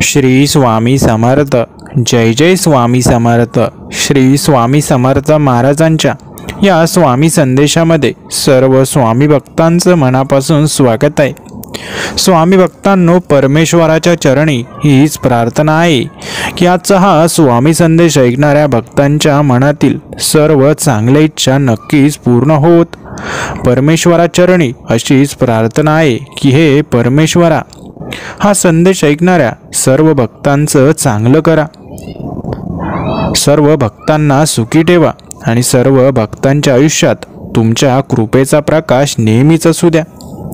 श्री स्वामी समर्थ. जय जय स्वामी समर्थ. श्री स्वामी समर्थ महाराजांच्या या स्वामी संदेशामध्ये सर्व स्वामी भक्तांचं मनापासून स्वागत आहे. स्वामी भक्तांनो, परमेश्वराच्या चरणी हीच प्रार्थना आहे की आजचा हा स्वामी संदेश ऐकणाऱ्या भक्तांच्या मनातील सर्व चांगल्या इच्छा नक्कीच पूर्ण होत. परमेश्वराचरणी अशीच प्रार्थना आहे की हे परमेश्वरा, हा संदेश ऐकणाऱ्या सर्व भक्तांचं चांगलं करा, सर्व भक्तांना सुखी ठेवा आणि सर्व भक्तांच्या आयुष्यात तुमच्या कृपेचा प्रकाश नेहमीच असू द्या.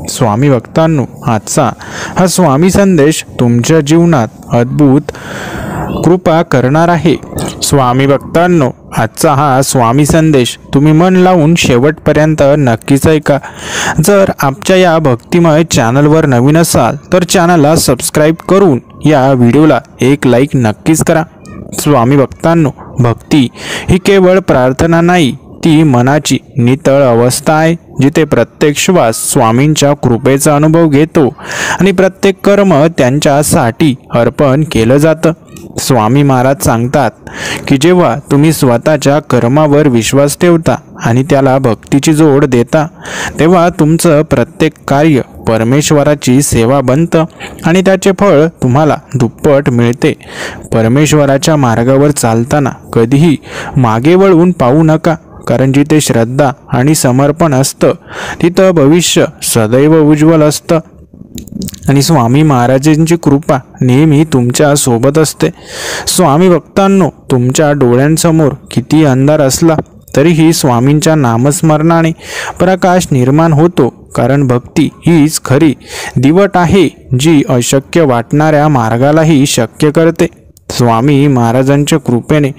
स्वामी भक्तांनो, आजचा हा स्वामी संदेश तुमच्या जीवनात अद्भुत कृपा करणार आहे. स्वामी भक्तांनो, आजचा हा स्वामी संदेश तुम्ही मन लावून शेवटपर्यंत नक्कीच ऐका. जर आमच्या या भक्तिमय चॅनलवर नवीन असाल तर चॅनलला सबस्क्राईब करून या व्हिडिओला एक लाईक नक्कीच करा. स्वामी भक्तांनो, भक्ती ही केवळ प्रार्थना नाही, ती मनाची नितळ अवस्था आहे, जिथे प्रत्येक श्वास स्वामींच्या कृपेचा अनुभव घेतो आणि प्रत्येक कर्म त्यांच्यासाठी अर्पण केलं जातं. स्वामी महाराज सांगतात की जेव्हा तुम्ही स्वतःच्या कर्मावर विश्वास ठेवता आणि त्याला भक्तीची जोड देता, तेव्हा तुमचं प्रत्येक कार्य परमेश्वराची सेवा बनतं आणि त्याचे फळ तुम्हाला दुप्पट मिळते. परमेश्वराच्या मार्गावर चालताना कधीही मागे वळून पाहू नका, कारण जिथे श्रद्धा आणि समर्पण असतं तिथं भविष्य सदैव उज्ज्वल असतं आणि स्वामी महाराजांची कृपा नेहमी तुमच्या सोबत असते. स्वामी भक्तांनो, तुमच्या डोळ्यांसमोर किती अंधार असला तरीही स्वामींच्या नामस्मरणाने प्रकाश निर्माण होतो, कारण भक्ती हीच खरी दिवट आहे, जी अशक्य वाटणाऱ्या मार्गालाही शक्य करते. स्वामी महाराजांच्या कृपेने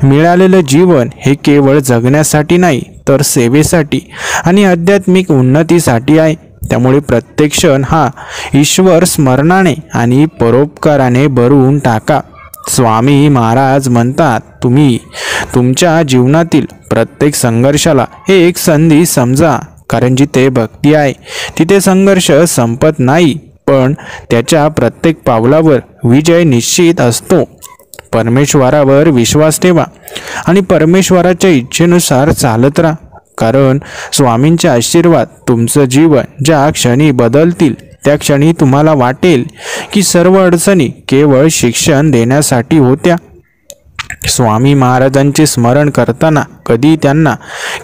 मिळालेलं जीवन हे केवळ जगण्यासाठी नाही, तर सेवेसाठी आणि आध्यात्मिक उन्नतीसाठी आहे. त्यामुळे प्रत्येक क्षण हा ईश्वर स्मरणाने आणि परोपकाराने भरून टाका. स्वामी महाराज म्हणतात, तुम्ही तुमच्या जीवनातील प्रत्येक संघर्षाला एक संधी समजा, कारण जिथे भक्ती आहे तिथे संघर्ष संपत नाही, पण त्याच्या प्रत्येक पावलावर विजय निश्चित असतो. परमेश्वरावर विश्वास ठेवा आणि परमेश्वराच्या इच्छेनुसार चालत राहा, कारण स्वामींचे आशीर्वाद तुमचं जीवन ज्या क्षणी बदलतील त्या क्षणी तुम्हाला वाटेल की सर्व अडचणी केवळ शिक्षण देण्यासाठी होत्या. स्वामी महाराजांचे स्मरण करताना कधी त्यांना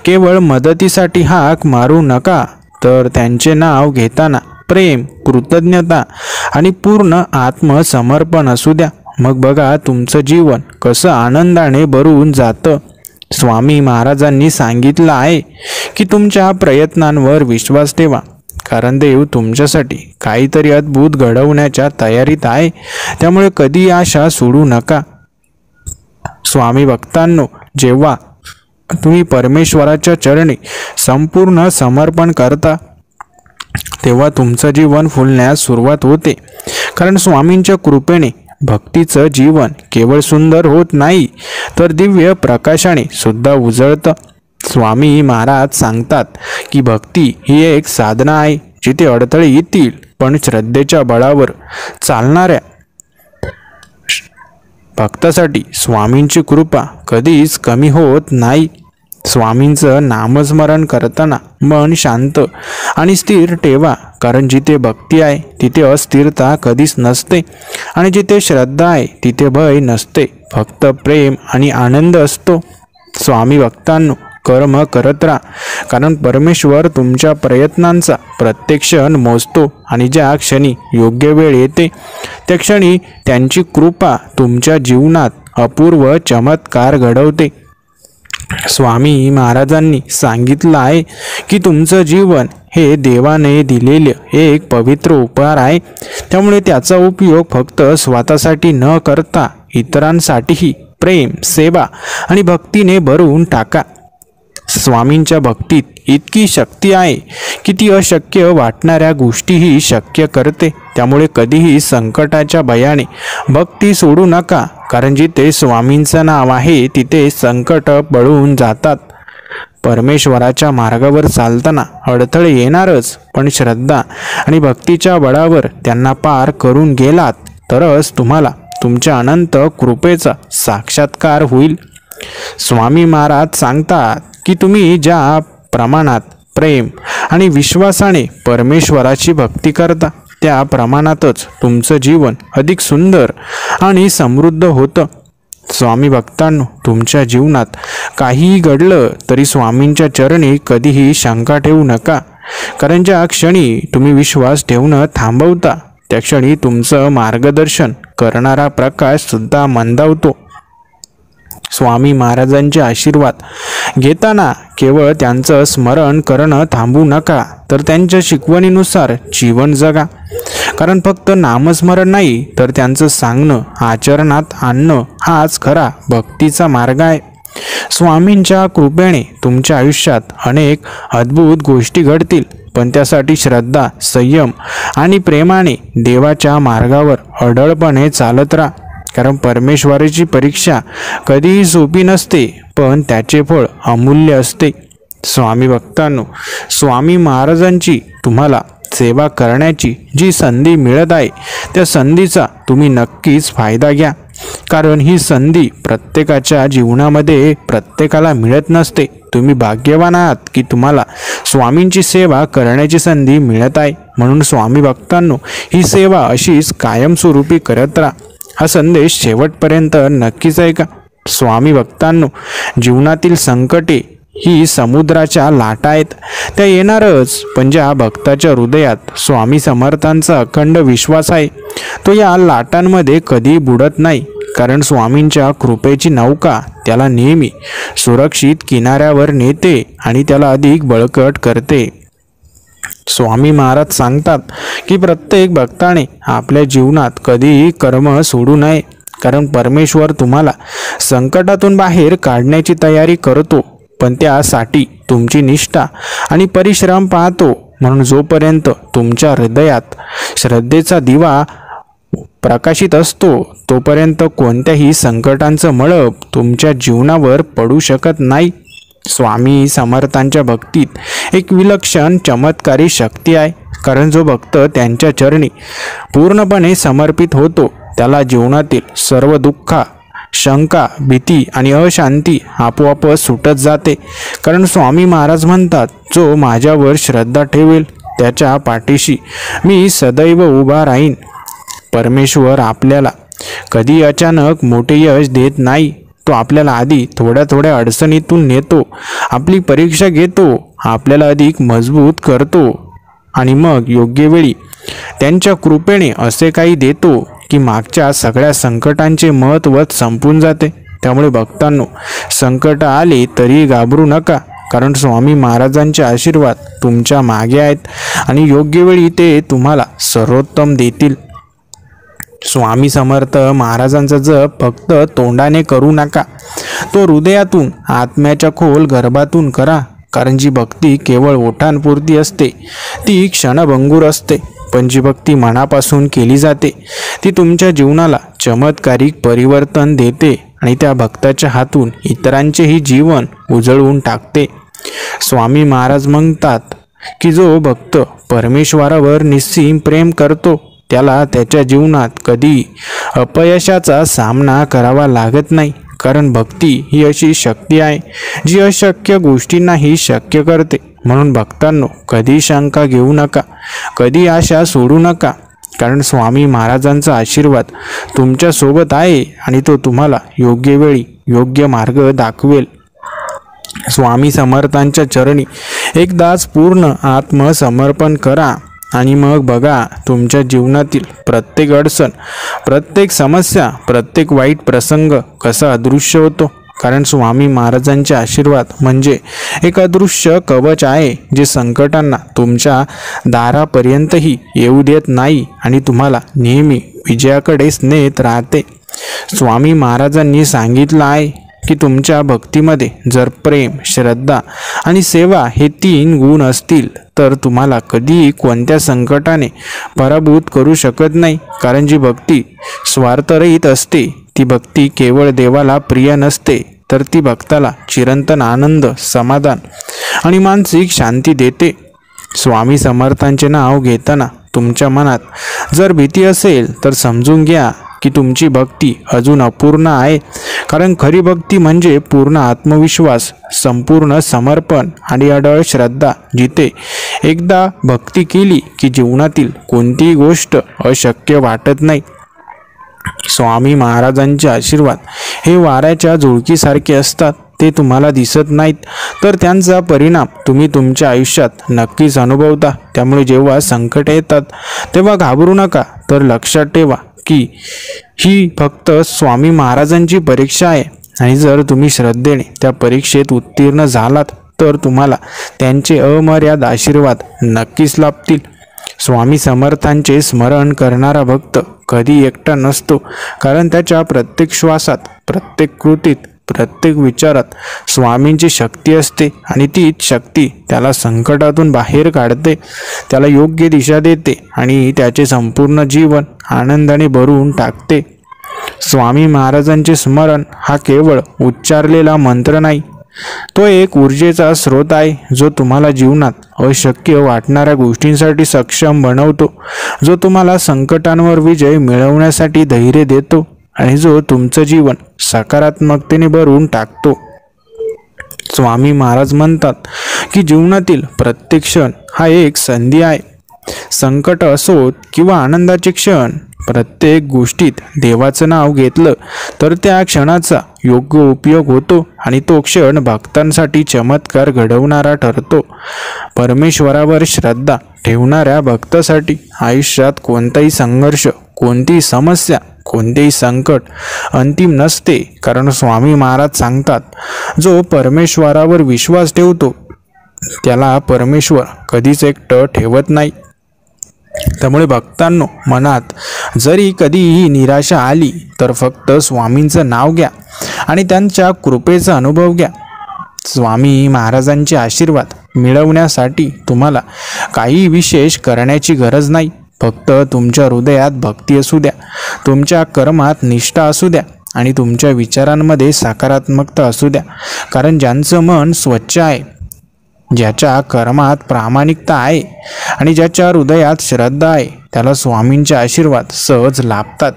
केवळ मदतीसाठी हाक मारू नका, तर त्यांचे नाव घेताना प्रेम, कृतज्ञता आणि पूर्ण आत्मसमर्पण असू द्या. मग बघा तुमचं जीवन कसं आनंदाने भरून जातं. स्वामी महाराजांनी सांगितलं आहे की तुमच्या प्रयत्नांवर विश्वास ठेवा, कारण देव तुमच्यासाठी काहीतरी अद्भुत घडवण्याच्या तयारीत आहे. त्यामुळे कधी आशा सोडू नका. स्वामी भक्तांनो, जेव्हा तुम्ही परमेश्वराच्या चरणी संपूर्ण समर्पण करता, तेव्हा तुमचं जीवन फुलण्यास सुरुवात होते, कारण स्वामींच्या कृपेने भक्तीचं जीवन केवळ सुंदर होत नाही, तर दिव्य प्रकाशाने सुद्धा उजळतं. स्वामी महाराज सांगतात की भक्ती ही एक साधना आहे, जिथे अडथळे येतील, पण श्रद्धेच्या बळावर चालणाऱ्या भक्तासाठी स्वामींची कृपा कधीच कमी होत नाही. स्वामींचं नामस्मरण करताना मन शांत आणि स्थिर ठेवा, कारण जिथे भक्ती आहे तिथे अस्थिरता कधीच नसते आणि जिथे श्रद्धा आहे तिथे भय नसते, फक्त प्रेम आणि आनंद असतो. स्वामी भक्तांनो, कर्म करत राहा, कारण परमेश्वर तुमच्या प्रयत्नांचा प्रत्येक क्षण मोजतो आणि ज्या क्षणी योग्य वेळ येते त्या क्षणी त्यांची कृपा तुमच्या जीवनात अपूर्व चमत्कार घडवते. स्वामी महाराजांनी सांगितलं आहे की तुमचं जीवन हे देवाने दिलेले एक पवित्र उपहार आहे, त्यामुळे त्याचा उपयोग फक्त स्वतःसाठी न करता इतरांसाठीही प्रेम, सेवा आणि भक्तीने भरून टाका. स्वामींच्या भक्तीत इतकी शक्ती आहे की ती अशक्य वाटणाऱ्या गोष्टीही शक्य करते. त्यामुळे कधीही संकटाच्या भयाने भक्ती सोडू नका, कारण जिथे स्वामींचं नाव आहे तिथे संकट पळून जातात. परमेश्वराच्या मार्गावर चालताना अडथळे येणारच, पण श्रद्धा आणि भक्तीच्या बळावर त्यांना पार करून गेलात तरच तुम्हाला तुमच्या अनंत कृपेचा साक्षात्कार होईल. स्वामी महाराज सांगतात की तुम्ही ज्या प्रमाणात प्रेम आणि विश्वासाने परमेश्वराची भक्ती करता त्या प्रमाणातच तुमचं जीवन अधिक सुंदर आणि समृद्ध होतं. स्वामी भक्तांनो, तुमच्या जीवनात काहीही घडलं तरी स्वामींच्या चरणी कधीही शंका ठेवू नका. कारण ज्या क्षणी तुम्ही विश्वास ठेवणं थांबवता त्या क्षणी तुमचं मार्गदर्शन करणारा प्रकाश सुद्धा मंदावतो. स्वामी महाराजांचे आशीर्वाद घेताना केवळ त्यांचं स्मरण करणं थांबू नका, तर त्यांच्या शिकवणीनुसार जीवन जगा. कारण फक्त नामस्मरण नाही तर त्यांचं सांगणं आचरणात आणणं हाच खरा भक्तीचा मार्ग आहे. स्वामींच्या कृपेने तुमच्या आयुष्यात अनेक अद्भुत गोष्टी घडतील, पण त्यासाठी श्रद्धा, संयम आणि प्रेमाने देवाच्या मार्गावर अढळपणे चालत राहा. कारण परमेश्वराची परीक्षा कधीही सोपी नसते, पण त्याचे फळ अमूल्य असते. स्वामी भक्तांनो, स्वामी महाराजांची तुम्हाला सेवा करण्याची जी संधी मिळत आहे त्या संधीचा तुम्ही नक्कीच फायदा घ्या. कारण ही संधी प्रत्येकाच्या जीवनामध्ये प्रत्येकाला मिळत नसते. तुम्ही भाग्यवान आहात की तुम्हाला स्वामींची सेवा करण्याची संधी मिळत आहे. म्हणून स्वामी भक्तांनो, ही सेवा अशीच कायमस्वरूपी करत राहा. हा संदेश शेवटपर्यंत नक्कीच ऐका. स्वामी भक्तांनो, जीवनातील संकटे ही समुद्राच्या लाटा आहेत, त्या येणारच. पण ज्या भक्ताच्या हृदयात स्वामी समर्थांचा अखंड विश्वास आहे तो या लाटांमध्ये कधी बुडत नाही. कारण स्वामींच्या कृपेची नौका त्याला नेहमी सुरक्षित किनाऱ्यावर नेते आणि त्याला अधिक बळकट करते. स्वामी महाराज सांगतात की प्रत्येक भक्ताने आपल्या जीवनात कधीही कर्म सोडू नये. कारण परमेश्वर तुम्हाला संकटातून बाहेर काढण्याची तयारी करतो, पण त्यासाठी तुमची निष्ठा आणि परिश्रम पाहतो. म्हणून जोपर्यंत तुमच्या हृदयात श्रद्धेचा दिवा प्रकाशित असतो तोपर्यंत कोणत्याही संकटांचं मळब तुमच्या जीवनावर पडू शकत नाही. स्वामी समर्थांच्या भक्तीत एक विलक्षण चमत्कारी शक्ती आहे. कारण जो भक्त त्यांच्या चरणी पूर्णपणे समर्पित होतो त्याला जीवनातील सर्व दुःख, शंका, भीती आणि अशांती आपोआप सुटत जाते. कारण स्वामी महाराज म्हणतात, जो माझ्यावर श्रद्धा ठेवेल त्याच्या पाठीशी मी सदैव उभा राहीन. परमेश्वर आपल्याला कधी अचानक मोठे यश देत नाही. तो आपल्याला आधी थोड्या थोड्या अडचणीतून नेतो, आपली परीक्षा घेतो, आपल्याला अधिक मजबूत करतो आणि मग योग्य वेळी त्यांच्या कृपेने असे काही देतो की मागच्या सगळ्या संकटांचे महत्त्व संपून जाते. त्यामुळे भक्तांनो, संकट आले तरी घाबरू नका. कारण स्वामी महाराजांचे आशीर्वाद तुमच्या मागे आहेत आणि योग्य वेळी ते तुम्हाला सर्वोत्तम देतील. स्वामी समर्थ महाराजांचा जप फक्त तोंडाने करू नका, तो हृदयातून, आत्म्याच्या खोल गर्भातून करा. कारण जी भक्ती केवळ ओठांपुरती असते ती क्षणभंगूर असते, पण जी भक्ती मनापासून केली जाते ती तुमच्या जीवनाला चमत्कारिक परिवर्तन देते आणि त्या भक्ताच्या हातून इतरांचेही जीवन उजळवून टाकते. स्वामी महाराज म्हणतात की जो भक्त परमेश्वरावर निस्सीम प्रेम करतो त्याला त्याच्या जीवनात कधी अपयशाचा सामना करावा लागत नाही. कारण भक्ती ही अशी शक्ती आहे जी अशक्य गोष्टींनाही शक्य करते. म्हणून भक्तांनो, कधी शंका घेऊ नका, कधी आशा सोडू नका. कारण स्वामी महाराजांचा आशीर्वाद तुमच्या सोबत आहे आणि तो तुम्हाला योग्य वेळी योग्य मार्ग दाखवेल. स्वामी समर्थांच्या चरणी एकदाच पूर्ण आत्मसमर्पण करा आणि मग बघा तुमच्या जीवनातील प्रत्येक अडचण, प्रत्येक समस्या, प्रत्येक वाईट प्रसंग कसा अदृश्य होतो. कारण स्वामी महाराजांचे आशीर्वाद म्हणजे एक अदृश्य कवच आहे जे संकटांना तुमच्या दारापर्यंतही येऊ देत नाही आणि तुम्हाला नेहमी विजयाकडेच नेत राहते. स्वामी महाराजांनी सांगितलं आहे की तुमच्या भक्तीमध्ये जर प्रेम, श्रद्धा आणि सेवा हे 3 गुण असतील तर तुम्हाला कधीही कोणत्या संकटाने पराभूत करू शकत नाही. कारण जी भक्ती स्वार्थरहित असते ती भक्ती केवळ देवाला प्रिय नसते, तर ती भक्ताला चिरंतन आनंद, समाधान आणि मानसिक शांती देते. स्वामी समर्थांचे नाव घेताना तुमच्या मनात जर भीती असेल तर समजून घ्या की तुमची भक्ती अजून अपूर्ण आहे. कारण खरी भक्ती म्हणजे पूर्ण आत्मविश्वास, संपूर्ण समर्पण आणि अढळ श्रद्धा. जिथे एकदा भक्ती केली की जीवनातील कोणतीही गोष्ट अशक्य वाटत नाही. स्वामी महाराजांचे आशीर्वाद हे वाऱ्याच्या झुळकीसारखे असतात. ते तुम्हाला दिसत नाहीत, तर त्यांचा परिणाम तुम्ही तुमच्या आयुष्यात नक्कीच अनुभवता. त्यामुळे जेव्हा संकट येतात तेव्हा घाबरू नका, तर लक्षात ठेवा की ही फक्त स्वामी महाराजांची परीक्षा आहे. आणि जर तुम्ही श्रद्धेने त्या परीक्षेत उत्तीर्ण झालात तर तुम्हाला त्यांचे अमर्याद आशीर्वाद नक्कीच लाभतील. स्वामी समर्थांचे स्मरण करणारा भक्त कधी एकटा नसतो, कारण त्याच्या प्रत्येक श्वासात, प्रत्येक कृतीत, प्रत्येक विचारात स्वामींची शक्ती असते. आणि तीच शक्ती त्याला संकटातून बाहेर काढते, त्याला योग्य दिशा देते आणि त्याचे संपूर्ण जीवन आनंदाने भरून टाकते. स्वामी महाराजांचे स्मरण हा केवळ उच्चारलेला मंत्र नाही, तो एक ऊर्जेचा स्रोत आहे, जो तुम्हाला जीवनात अशक्य वाटणाऱ्या गोष्टींसाठी सक्षम बनवतो, जो तुम्हाला संकटांवर विजय मिळवण्यासाठी धैर्य देतो आणि जो तुमचं जीवन सकारात्मकतेने भरून टाकतो. स्वामी महाराज म्हणतात की जीवनातील प्रत्येक क्षण हा एक संधी आहे. संकट असोत किंवा आनंदाचे क्षण, प्रत्येक गोष्टीत देवाचं नाव घेतलं तर त्या क्षणाचा योग्य उपयोग होतो आणि तो क्षण भक्तांसाठी चमत्कार घडवणारा ठरतो. परमेश्वरावर श्रद्धा ठेवणाऱ्या भक्तासाठी आयुष्यात कोणताही संघर्ष, कोणतीही समस्या, कोणतेही संकट अंतिम नसते. कारण स्वामी महाराज सांगतात, जो परमेश्वरावर विश्वास ठेवतो त्याला परमेश्वर कधीच एकटं ठेवत नाही. त्यामुळे भक्तांनो, मनात जरी कधीही निराशा आली तर फक्त स्वामींचं नाव घ्या आणि त्यांच्या कृपेचा अनुभव घ्या. स्वामी महाराजांचे आशीर्वाद मिळवण्यासाठी तुम्हाला काही विशेष करण्याची गरज नाही. फक्त तुमच्या हृदयात भक्ती असू द्या, तुमच्या कर्मात निष्ठा असू द्या आणि तुमच्या विचारांमध्ये सकारात्मकता असू द्या. कारण ज्यांचं मन स्वच्छ आहे, ज्याच्या कर्मात प्रामाणिकता आहे आणि ज्याच्या हृदयात श्रद्धा आहे, त्याला स्वामींचे आशीर्वाद सहज लाभतात.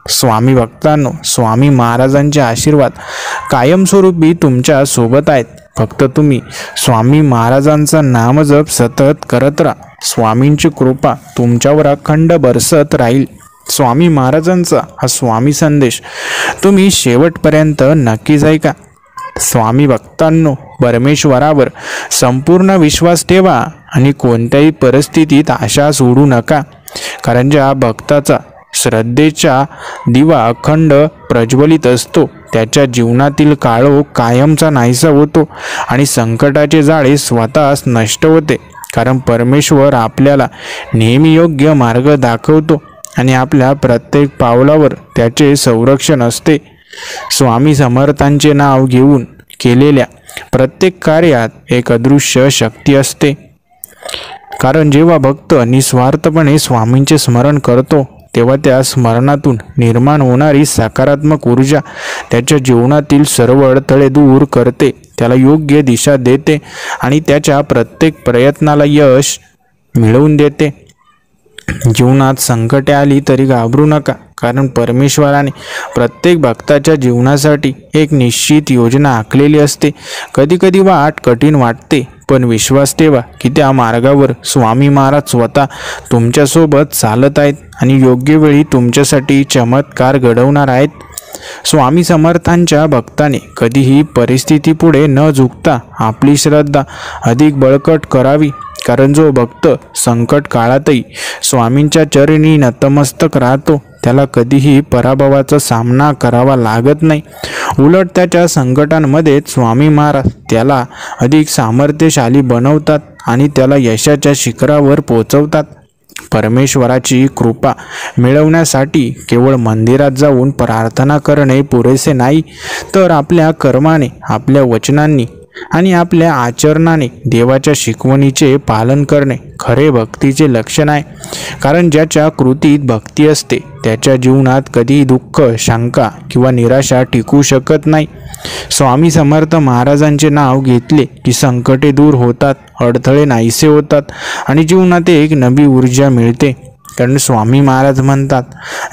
स्वामी भक्तांनो, स्वामी महाराजांचे आशीर्वाद कायमस्वरूपी तुमच्या सोबत आहेत. फक्त तुम्ही स्वामी महाराजांचा नामजप सतत करत राहा. स्वामींची कृपा तुमच्यावर अखंड बरसत राहील. स्वामी महाराजांचा हा स्वामी संदेश तुम्ही शेवटपर्यंत नक्कीच ऐका. स्वामी भक्तांनो, परमेश्वरावर संपूर्ण विश्वास ठेवा आणि कोणत्याही परिस्थितीत आशा सोडू नका. कारण ज्या भक्ताचा श्रद्धेचा दिवा अखंड प्रज्वलित असतो त्याच्या जीवनातील काळोख कायमचा नाहीसा होतो आणि संकटाचे जाळे स्वतःच नष्ट होते. कारण परमेश्वर आपल्याला नेहमी योग्य मार्ग दाखवतो आणि आपल्या प्रत्येक पावलावर त्याचे संरक्षण असते. स्वामी समर्थांचे नाव घेऊन केलेल्या प्रत्येक कार्यात एक अदृश्य शक्ती असते. कारण जेव्हा भक्त निस्वार्थपणे स्वामींचे स्मरण करतो तेव्हा त्या स्मरणातून निर्माण होणारी सकारात्मक ऊर्जा त्याच्या जीवनातील सर्व अडथळे दूर करते, त्याला योग्य दिशा देते आणि त्याच्या प्रत्येक प्रयत्नाला यश मिळवून देते. जीवनात संकटे आली तरी घाबरू नका, कारण परमेश्वराने प्रत्येक भक्ताच्या जीवनासाठी एक निश्चित योजना आखलेली असते. कधीकधी वाट कठीण वाटते, पण विश्वास ठेवा की त्या मार्गावर स्वामी महाराज स्वतः तुमच्यासोबत चालत आहेत आणि योग्य वेळी तुमच्यासाठी चमत्कार घडवणार आहेत. स्वामी समर्थांच्या भक्ताने कधीही परिस्थितीपुढे न झुकता आपली श्रद्धा अधिक बळकट करावी. कारण जो भक्त संकट काळातही स्वामींच्या चरणी नतमस्तक राहतो त्याला कधीही पराभवाचा सामना करावा लागत नाही. उलट त्याच्या संकटांमध्ये स्वामी महाराज त्याला अधिक सामर्थ्यशाली बनवतात आणि त्याला यशाच्या शिखरावर पोहोचवतात. परमेश्वराची कृपा मिळवण्यासाठी केवळ मंदिरात जाऊन प्रार्थना करणे पुरेसे नाही, तर आपल्या कर्माने, आपल्या वचनांनी आणि आपल्या आचरणाने देवाच्या शिकवणीचे पालन करणे खरे भक्तीचे लक्षण आहे. कारण ज्याच्या कृतीत भक्ती असते त्याच्या जीवनात कधी दुःख, शंका किंवा निराशा टिकू शकत नाही. स्वामी समर्थ महाराजांचे नाव घेतले की संकटे दूर होतात, अडथळे नाहीसे होतात आणि जीवनात एक नवी ऊर्जा मिळते. कारण स्वामी महाराज म्हणतात,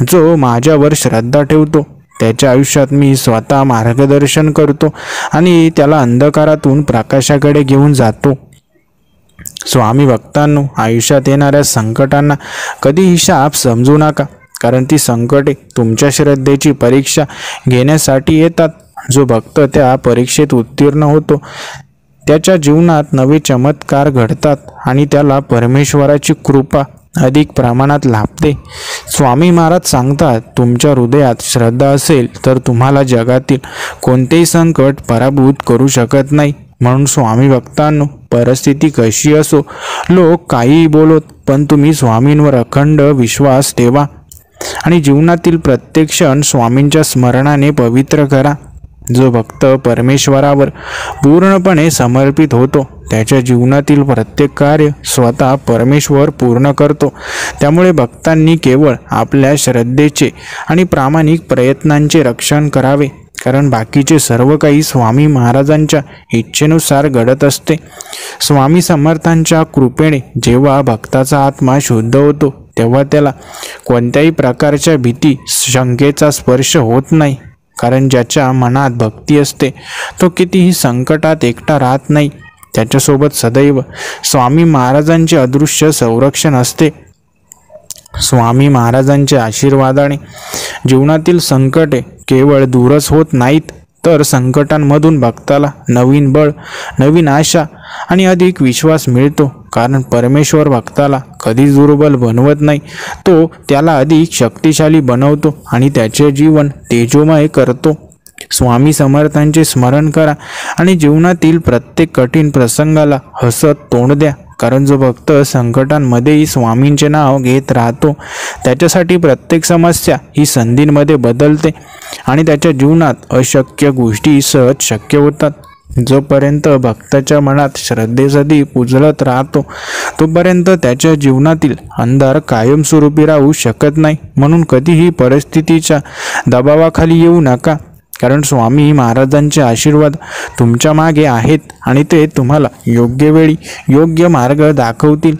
जो माझ्यावर श्रद्धा ठेवतो त्याच्या आयुष्यात मी स्वतः मार्गदर्शन करतो आणि त्याला अंधकारातून प्रकाशाकडे घेऊन जातो. स्वामी भक्तांनो, आयुष्यात येणाऱ्या संकटांना कधीही शाप समजू नका. कारण ती संकटे तुमच्या श्रद्धेची परीक्षा घेण्यासाठी येतात. जो भक्त त्या परीक्षेत उत्तीर्ण होतो त्याच्या जीवनात नवे चमत्कार घडतात आणि त्याला परमेश्वराची कृपा अधिक प्रमाणात लाभते. स्वामी महाराज सांगतात, तुमच्या हृदयात श्रद्धा असेल तर तुम्हाला जगातील कोणतेही संकट पराभूत करू शकत नाही. म्हणून स्वामी भक्तांनो, परिस्थिती कशी असो, लोक काहीही बोलोत, पण तुम्ही स्वामींवर अखंड विश्वास ठेवा आणि जीवनातील प्रत्येक क्षण स्वामींच्या स्मरणाने पवित्र करा. जो भक्त परमेश्वरावर पूर्णपणे समर्पित होतो त्याच्या जीवनातील प्रत्येक कार्य स्वतः परमेश्वर पूर्ण करतो. त्यामुळे भक्तांनी केवळ आपल्या श्रद्धेचे आणि प्रामाणिक प्रयत्नांचे रक्षण करावे. कारण बाकीचे सर्व काही स्वामी महाराजांच्या इच्छेनुसार घडत असते. स्वामी समर्थांच्या कृपेने जेव्हा भक्ताचा आत्मा शुद्ध होतो तेव्हा त्याला कोणत्याही प्रकारच्या भीती, शंकेचा स्पर्श होत नाही. कारण ज्याच्या मनात भक्ती असते तो कितीही संकटात एकटा राहत नाही. त्याच्यासोबत सदैव स्वामी महाराजांचे अदृश्य संरक्षण असते. स्वामी महाराजांच्या आशीर्वादाने जीवनातील संकटे केवळ दूरच होत नाहीत, तर संकटांमधून भक्ताला नवीन बळ, नवीन आशा आणि अधिक विश्वास मिळतो. कारण परमेश्वर भक्ताला कधीच दुर्बल बनवत नाही, तो त्याला अधिक शक्तिशाली बनवतो आणि त्याचे जीवन तेजोमय करतो. स्वामी समर्थांचे स्मरण करा आणि जीवनातील प्रत्येक कठीण प्रसंगाला हसत तोंड द्या. कारण जो भक्त संकटांमध्येही स्वामींचे नाव घेत राहतो त्याच्यासाठी प्रत्येक समस्या ही संधींमध्ये बदलते आणि त्याच्या जीवनात अशक्य गोष्टी सहज शक्य होतात. जोपर्यंत भक्ताच्या मनात श्रद्धेसाठी उजळत राहतो तोपर्यंत त्याच्या जीवनातील अंधार कायमस्वरूपी राहू शकत नाही. म्हणून कधीही परिस्थितीच्या दबावाखाली येऊ नका. कारण स्वामी महाराजांचे आशीर्वाद तुमच्या मागे आहेत आणि ते तुम्हाला योग्य वेळी योग्य मार्ग दाखवतील.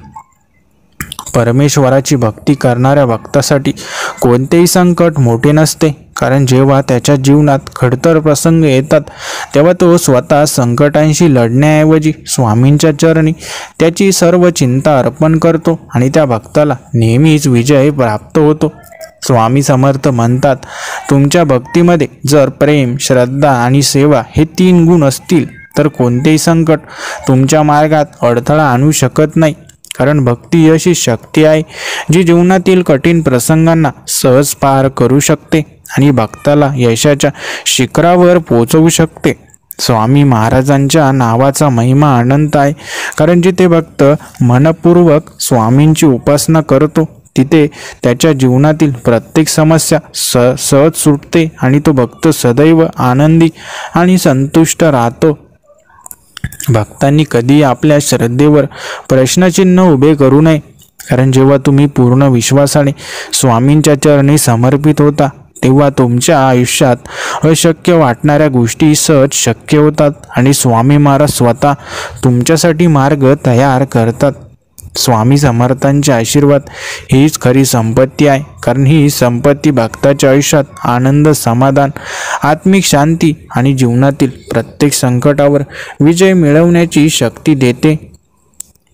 परमेश्वराची भक्ती करणाऱ्या भक्तासाठी कोणतेही संकट मोठे नसते. कारण जेव्हा त्याच्या जीवनात खडतर प्रसंग येतात तेव्हा तो स्वतः संकटांशी लढण्याऐवजी स्वामींच्या चरणी त्याची सर्व चिंता अर्पण करतो आणि त्या भक्ताला नेहमीच विजय प्राप्त होतो. स्वामी समर्थ म्हणतात, तुमच्या भक्तीमध्ये जर प्रेम, श्रद्धा आणि सेवा हे 3 गुण असतील तर कोणतेही संकट तुमच्या मार्गात अडथळा आणू शकत नाही. कारण भक्ती ही अशी शक्ती आहे जी जीवनातील कठीण प्रसंगांना सहज पार करू शकते आणि भक्ताला यशाच्या शिखरावर पोहोचवू शकते. स्वामी महाराजांच्या नावाचा महिमा अनंत आहे. कारण जिथे भक्त मनपूर्वक स्वामींची उपासना करतो तिथे त्याच्या जीवनातील प्रत्येक समस्या सहज सुटते आणि तो भक्त सदैव आनंदी आणि संतुष्ट राहतो. भक्तांनी कधी आपल्या श्रद्धेवर प्रश्नचिन्ह उभे करू नये. कारण जेव्हा तुम्ही पूर्ण विश्वासाने स्वामींच्या चरणी समर्पित होता तेव्हा तुमच्या आयुष्यात अशक्य वाटणाऱ्या गोष्टी सहज शक्य होतात आणि स्वामी महाराज स्वतः तुमच्यासाठी मार्ग तयार करतात. स्वामी समर्थांचे आशीर्वाद हीच खरी संपत्ती आहे. कारण ही संपत्ती भक्ताच्या आयुष्यात आनंद, समाधान, आत्मिक शांती आणि जीवनातील प्रत्येक संकटावर विजय मिळवण्याची शक्ती देते.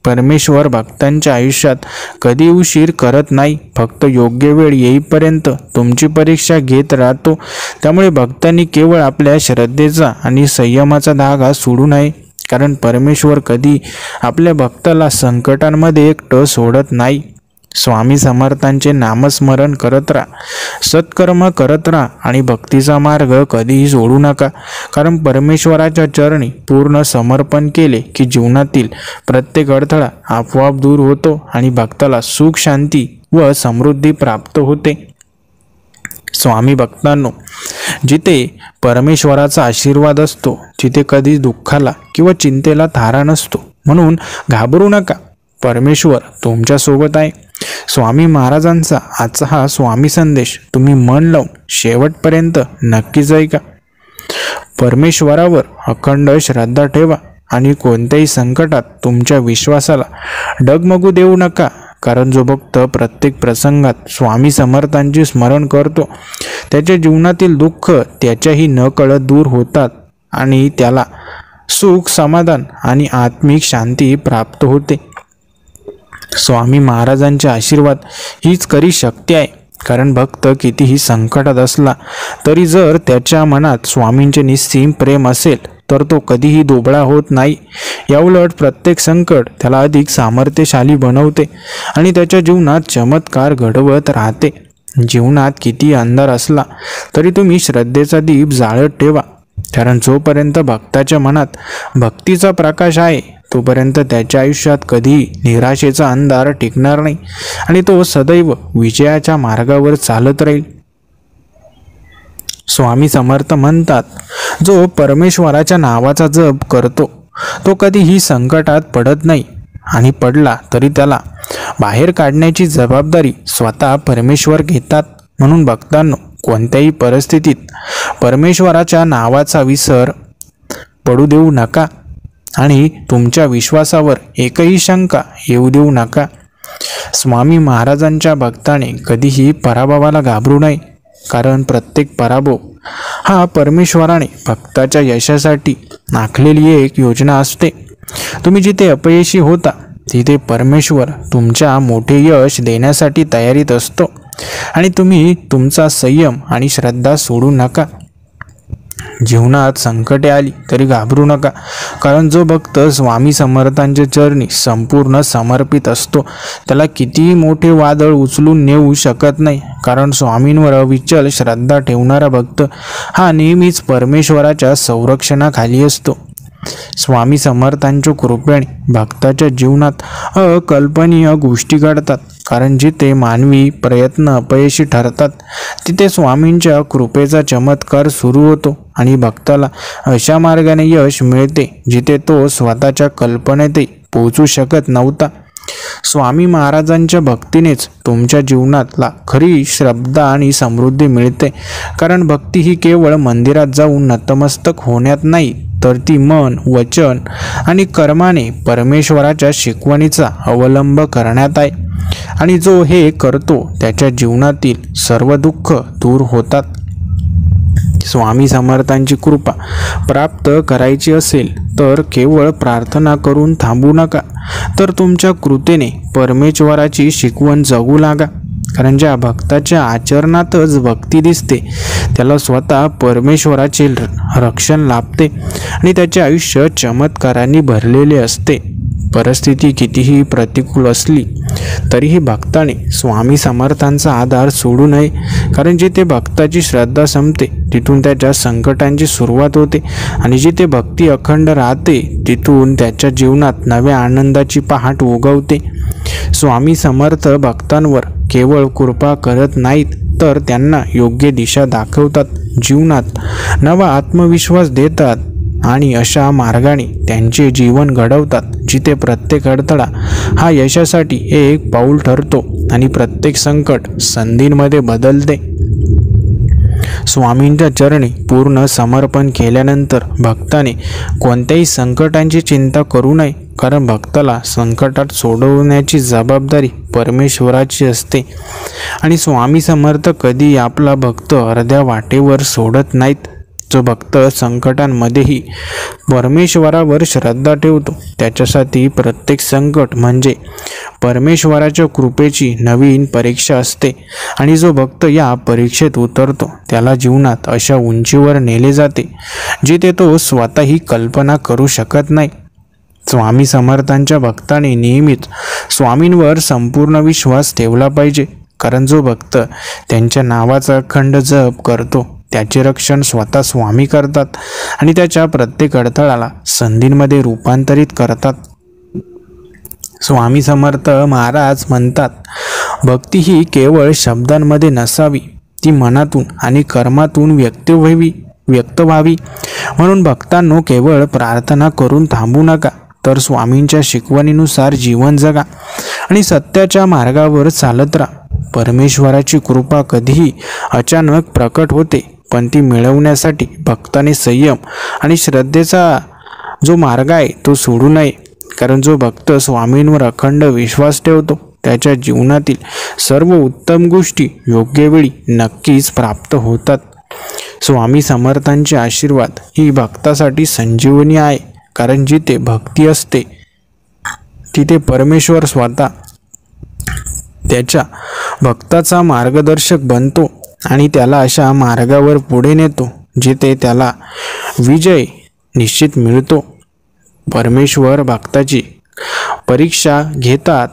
परमेश्वर भक्तांच्या आयुष्यात कधी उशीर करत नाही, फक्त योग्य वेळ येईपर्यंत तुमची परीक्षा घेत राहतो. त्यामुळे भक्तांनी केवळ आपल्या श्रद्धेचा आणि संयमाचा धागा सोडू नये. कारण परमेश्वर कधी आपल्या भक्ताला संकटांमध्ये एकटं सोडत नाही. स्वामी समर्थांचे नामस्मरण करत राहा, सत्कर्म करत राहा आणि भक्तीचा मार्ग कधीही सोडू नका. कारण परमेश्वराच्या चरणी पूर्ण समर्पण केले की जीवनातील प्रत्येक अडथळा आपोआप दूर होतो आणि भक्ताला सुख, शांती व समृद्धी प्राप्त होते. स्वामी भक्तांनो, जिथे परमेश्वराचा आशीर्वाद असतो तिथे कधी दुःखाला किंवा चिंतेला थारा नसतो. म्हणून घाबरू नका. परमेश्वर तुमच्यासोबत आहे. स्वामी महाराजांचा आजचा हा स्वामी संदेश तुम्ही मन लावून शेवटपर्यंत नक्कीच ऐका. परमेश्वरावर अखंड श्रद्धा ठेवा आणि कोणत्याही संकटात तुमच्या विश्वासाला डगमगू देऊ नका. कारण जो भक्त प्रत्येक प्रसंगात स्वामी समर्थांचे स्मरण करतो त्याच्या जीवनातील दुःख त्याच्याही नकळत दूर होतात आणि त्याला सुख, समाधान आणि आत्मिक शांती प्राप्त होते. स्वामी महाराजांचे आशीर्वाद हीच खरी शक्ती आहे. कारण भक्त कितीही संकटात असला तरी जर त्याच्या मनात स्वामींचे निस्सीम प्रेम असेल तर तो कधीही दुबळा होत नाही. याउलट प्रत्येक संकट त्याला अधिक सामर्थ्यशाली बनवते आणि त्याच्या जीवनात चमत्कार घडवत राहते. जीवनात किती अंधार असला तरी तुम्ही श्रद्धेचा दीप जाळत ठेवा. कारण जोपर्यंत भक्ताच्या मनात भक्तीचा प्रकाश आहे तोपर्यंत त्याच्या आयुष्यात कधीही निराशेचा अंधार टिकणार नाही आणि तो सदैव विजयाच्या मार्गावर चालत राहील. स्वामी समर्थ म्हणतात, जो परमेश्वराच्या नावाचा जप करतो तो कधीही संकटात पडत नाही आणि पडला तरी त्याला बाहेर काढण्याची जबाबदारी स्वतः परमेश्वर घेतात. म्हणून भक्तांनो, कोणत्याही परिस्थितीत परमेश्वराच्या नावाचा विसर पडू देऊ नका आणि तुमच्या विश्वासावर एकही शंका येऊ देऊ नका. स्वामी महाराजांच्या भक्ताने कधीही पराभवाला घाबरू नये. कारण प्रत्येक पराभव हा परमेश्वराने भक्ताच्या यशासाठी आखलेली एक योजना असते. तुम्ही जिथे अपयशी होता तिथे परमेश्वर तुमच्या मोठे यश देण्यासाठी तयारीत असतो आणि तुम्ही तुमचा संयम आणि श्रद्धा सोडू नका. जीवनात संकटे आली तरी घाबरू नका. कारण जो भक्त स्वामी समर्थांच्या चरणी संपूर्ण समर्पित असतो त्याला कितीही मोठे वादळ उचलून नेऊ शकत नाही. कारण स्वामींवर अविचल श्रद्धा ठेवणारा भक्त हा नेहमीच परमेश्वराच्या संरक्षणाखाली असतो. स्वामी समर्थांच्या कृपेने भक्ताच्या जीवनात अकल्पनीय गोष्टी घडतात. कारण जिथे मानवी प्रयत्न अपयशी ठरतात तिथे स्वामींच्या कृपेचा चमत्कार सुरू होतो आणि भक्ताला अशा मार्गाने यश मिळते जिथे तो स्वतःच्या कल्पनेतही पोहोचू शकत नव्हता. स्वामी महाराजांच्या भक्तीनेच तुमच्या जीवनातला खरी श्रद्धा आणि समृद्धी मिळते. कारण भक्ती ही केवळ मंदिरात जाऊन नतमस्तक होण्यात नाही तर ती मन, वचन आणि कर्माने परमेश्वराच्या शिकवणीचा अवलंब करण्यात आहे. आणि जो हे करतो त्याच्या जीवनातील सर्व दुःख दूर होतात. स्वामी समर्थांची कृपा प्राप्त करायची असेल तर केवळ प्रार्थना करून थांबू नका, तर तुमच्या कृतीने परमेश्वराची शिकवण जगू लागा. कारण ज्या भक्ताच्या आचरणातच भक्ती दिसते त्याला स्वतः परमेश्वराचे रक्षण लाभते आणि त्याचे आयुष्य चमत्कारांनी भरलेले असते. परिस्थिती कितीही प्रतिकूल असली तरीही भक्ताने स्वामी समर्थांचा आधार सोडू नये. कारण जिथे भक्ताची श्रद्धा संपते तिथून त्याच्या संकटांची सुरुवात होते आणि जिथे भक्ती अखंड राहते तिथून त्याच्या जीवनात नव्या आनंदाची पहाट उगवते. स्वामी समर्थ भक्तांवर केवळ कृपा करत नाहीत तर त्यांना योग्य दिशा दाखवतात, जीवनात नवा आत्मविश्वास देतात आणि अशा मार्गाने त्यांचे जीवन घडवतात जिथे प्रत्येक अडथळा हा यशासाठी एक पाऊल ठरतो आणि प्रत्येक संकट संधींमध्ये बदलते. स्वामींच्या चरणी पूर्ण समर्पण केल्यानंतर भक्ताने कोणत्याही संकटांची चिंता करू नये. कारण भक्ताला संकटात सोडवण्याची जबाबदारी परमेश्वराची असते आणि स्वामी समर्थ कधी आपला भक्त अर्ध्या वाटेवर सोडत नाहीत. जो भक्त संकटांमध्येही परमेश्वरावर श्रद्धा ठेवतो त्याच्यासाठी प्रत्येक संकट म्हणजे परमेश्वराच्या कृपेची नवीन परीक्षा असते आणि जो भक्त या परीक्षेत उतरतो त्याला जीवनात अशा उंचीवर नेले जाते जिथे तो स्वतःही कल्पना करू शकत नाही. स्वामी समर्थांच्या भक्ताने नेहमीच स्वामींवर संपूर्ण विश्वास ठेवला पाहिजे. कारण जो भक्त त्यांच्या नावाचा अखंड जप करतो त्याचे रक्षण स्वतः स्वामी करतात आणि त्याच्या प्रत्येक अडथळ्याला संधींमध्ये रूपांतरित करतात. स्वामी समर्थ महाराज म्हणतात, भक्ती ही केवळ शब्दांमध्ये नसावी, ती मनातून आणि कर्मातून व्यक्त व्हावी. म्हणून भक्तांनो केवळ प्रार्थना करून थांबू नका, तर स्वामींच्या शिकवणीनुसार जीवन जगा आणि सत्याच्या मार्गावर चालत राहा. परमेश्वराची कृपा कधीही अचानक प्रकट होते, पण ती मिळवण्यासाठी भक्ताने संयम आणि श्रद्धेचा जो मार्ग आहे तो सोडू नये. कारण जो भक्त स्वामींवर अखंड विश्वास ठेवतो त्याच्या जीवनातील सर्व उत्तम गोष्टी योग्य वेळी नक्कीच प्राप्त होतात. स्वामी समर्थांचे आशीर्वाद ही भक्तासाठी संजीवनी आहे. कारण जिथे भक्ती असते तिथे परमेश्वर स्वतः त्याच्या भक्ताचा मार्गदर्शक बनतो आणि त्याला अशा मार्गावर पुढे नेतो जिथे त्याला विजय निश्चित मिळतो. परमेश्वर भक्ताची परीक्षा घेतात,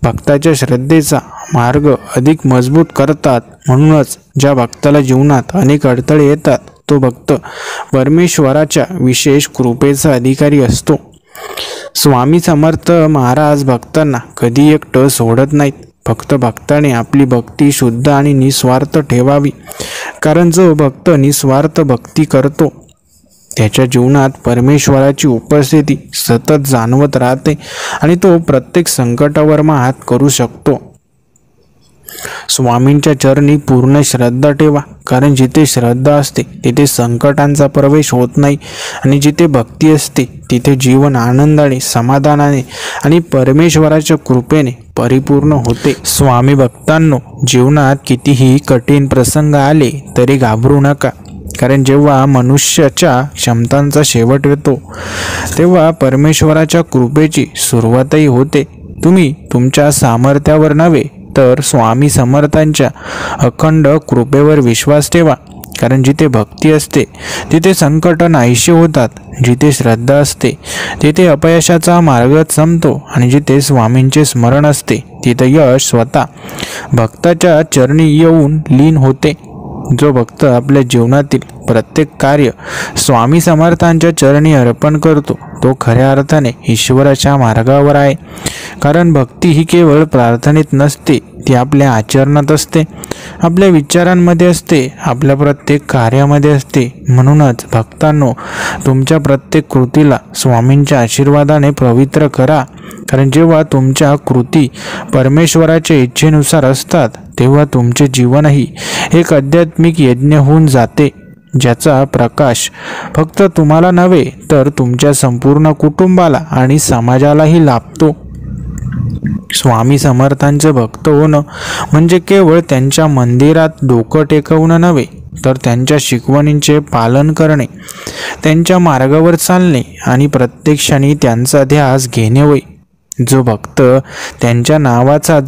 भक्ताच्या श्रद्धेचा मार्ग अधिक मजबूत करतात. म्हणूनच ज्या भक्ताला जीवनात अनेक अडथळे येतात तो भक्त परमेश्वराच्या विशेष कृपेचा अधिकारी असतो. स्वामी समर्थ महाराज भक्तांना कधी एकटं सोडत नाहीत. फक्त भक्ताने आपली भक्ती शुद्ध आणि निस्वार्थ ठेवावी. कारण जो भक्त निस्वार्थ भक्ती करतो त्याच्या जीवनात परमेश्वराची उपस्थिती सतत जाणवत राहते आणि तो प्रत्येक संकटावर मात करू शकतो. स्वामींच्या चरणी पूर्ण श्रद्धा ठेवा. कारण जिथे श्रद्धा असते तिथे संकटांचा प्रवेश होत नाही आणि जिथे भक्ती असते तिथे जीवन आनंदाने, समाधानाने आणि परमेश्वराच्या कृपेने परिपूर्ण होते. स्वामी भक्तांनो, जीवनात कितीही कठीण प्रसंग आले तरी घाबरू नका. कारण जेव्हा मनुष्याच्या क्षमतांचा शेवट येतो तेव्हा परमेश्वराच्या कृपेची सुरुवातही होते. तुम्ही तुमच्या सामर्थ्यावर नव्हे तर स्वामी समर्थांच्या अखंड कृपेवर विश्वास ठेवा. कारण जिथे भक्ती असते तिथे संकट नाहीसे होतात. जिथे श्रद्धा असते तिथे अपयशाचा मार्ग संपतो आणि जिथे स्वामींचे स्मरण असते तिथे यश स्वतः भक्ताच्या चरणी येऊन लीन होते. जो भक्त आपल्या जीवनातील प्रत्येक कार्य स्वामी समर्थांच्या चरणी अर्पण करतो तो खऱ्या अर्थाने ईश्वराच्या मार्गावर आहे. कारण भक्ती ही केवळ प्रार्थनेत नसते, ती आपल्या आचरणात असते, आपल्या विचारांमध्ये असते, आपल्या प्रत्येक कार्यामध्ये असते. म्हणूनच भक्तांनो, तुमच्या प्रत्येक कृतीला स्वामींच्या आशीर्वादाने पवित्र करा. कारण जेव्हा तुमच्या कृती परमेश्वराच्या इच्छेनुसार असतात तेव्हा तुमचे जीवनही एक आध्यात्मिक यज्ञ होऊन जाते, ज्याचा प्रकाश फक्त तुम्हाला नव्हे तर तुमच्या संपूर्ण कुटुंबाला आणि समाजालाही लाभतो. स्वामी समर्थांचे भक्त होणं म्हणजे केवळ त्यांच्या मंदिरात डोकं टेकवणं नव्हे तर त्यांच्या शिकवणींचे पालन करणे, त्यांच्या मार्गावर चालणे आणि प्रत्येक क्षणी त्यांचा ध्यास घेणे होय. जो भक्त त्यांच्या नावाचा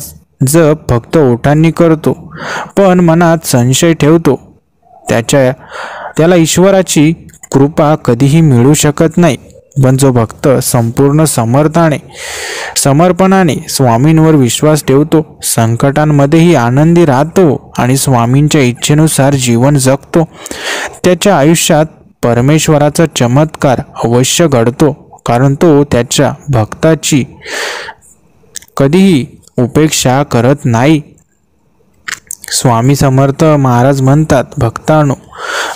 जप फक्त ओठांनी करतो पण मनात संशय ठेवतो त्याला ईश्वराची कृपा कधीही मिळू शकत नाही. पण जो भक्त संपूर्ण समर्पणाने स्वामींवर विश्वास ठेवतो, संकटांमध्येही आनंदी राहतो आणि स्वामींच्या इच्छेनुसार जीवन जगतो, त्याच्या आयुष्यात परमेश्वराचा चमत्कार अवश्य घडतो. कारण तो त्याच्या भक्ताची कधीही उपेक्षा करत नाही. स्वामी समर्थ महाराज म्हणतात, भक्तांनो,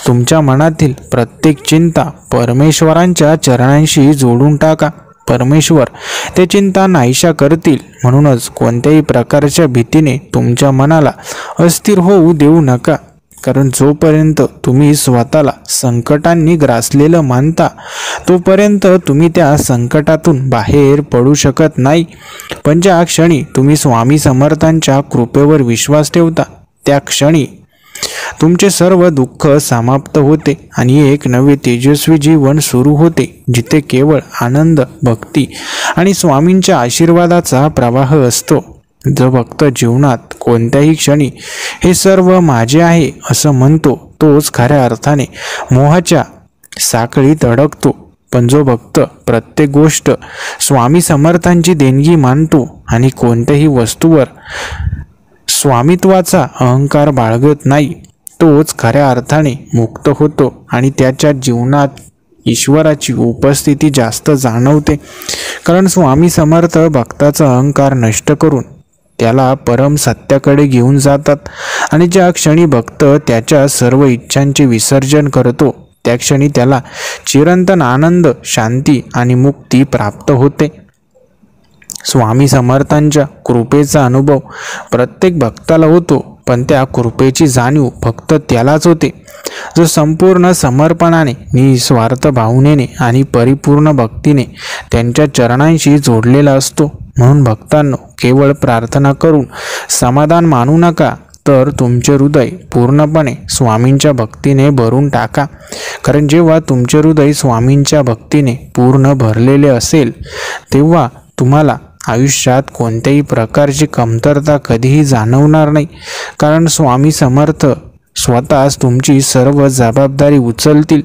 तुमच्या मनातील प्रत्येक चिंता परमेश्वरांच्या चरणांशी जोडून टाका. परमेश्वर ते चिंता नाहीशा करतील. म्हणूनच कोणत्याही प्रकारच्या भीतीने तुमच्या मनाला अस्थिर होऊ देऊ नका. कारण जोपर्यंत तुम्ही स्वतःला संकटांनी ग्रासलेलं मानता तोपर्यंत तुम्ही त्या संकटातून बाहेर पडू शकत नाही. पण ज्या क्षणी तुम्ही स्वामी समर्थांच्या कृपेवर विश्वास ठेवता त्या क्षणी तुमचे सर्व दुःख समाप्त होते आणि एक नवे तेजस्वी जीवन सुरू होते, जिथे केवळ आनंद, भक्ती आणि स्वामींच्या आशीर्वादाचा प्रवाह असतो. जो भक्त जीवनात कोणत्याही क्षणी हे सर्व माझे आहे असं म्हणतो तोच खऱ्या अर्थाने मोहाच्या साखळीत अडकतो. पण जो भक्त प्रत्येक गोष्ट स्वामी समर्थांची देणगी मानतो आणि कोणत्याही वस्तूवर स्वामित्वाचा अहंकार बाळगत नाही तोच खऱ्या अर्थाने मुक्त होतो आणि त्याच्या जीवनात ईश्वराची उपस्थिती जास्त जाणवते. कारण स्वामी समर्थ भक्ताचा अहंकार नष्ट करून त्याला परम सत्याकडे घेऊन जातात आणि ज्या क्षणी भक्त त्याच्या सर्व इच्छांचे विसर्जन करतो त्या क्षणी त्याला चिरंतन आनंद, शांती आणि मुक्ती प्राप्त होते. स्वामी समर्थांच्या कृपेचा अनुभव प्रत्येक भक्ताला होतो, पण त्या कृपेची जाणीव फक्त त्यालाच होते जो संपूर्ण समर्पणाने, निस्वार्थ भावनेने आणि परिपूर्ण भक्तीने त्यांच्या चरणांशी जोडलेला असतो. म्हणून भक्तांनो, केवळ प्रार्थना करून समाधान मानू नका, तर तुमचे हृदय पूर्णपणे स्वामींच्या भक्तीने भरून टाका. कारण जेव्हा तुमचे हृदय स्वामींच्या भक्तीने पूर्ण भरलेले असेल, तेव्हा तुम्हाला आयुष्यात कोणत्याही प्रकारची कमतरता कधीही जाणवणार नाही. कारण स्वामी समर्थ स्वतःच तुमची सर्व जबाबदारी उचलतील.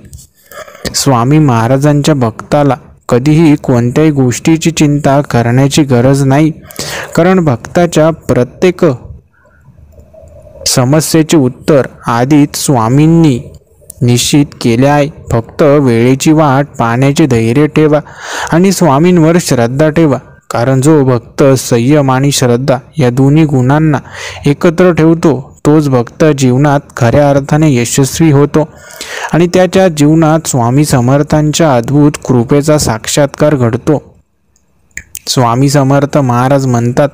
स्वामी महाराजांच्या भक्ताला कधीही कोणत्याही गोष्टीची चिंता करण्याची गरज नाही. कारण भक्ताच्या प्रत्येक समस्येचे उत्तर आधीच स्वामींनी निश्चित केले आहे. फक्त वेळेची वाट पाहण्याचे धैर्य ठेवा आणि स्वामींवर श्रद्धा ठेवा. कारण जो भक्त संयम आणि श्रद्धा या दोन्ही गुणांना एकत्र ठेवतो, तोच भक्त जीवनात खऱ्या अर्थाने यशस्वी होतो आणि त्याच्या जीवनात स्वामी समर्थांच्या अद्भुत कृपेचा साक्षात्कार घडतो. स्वामी समर्थ महाराज म्हणतात,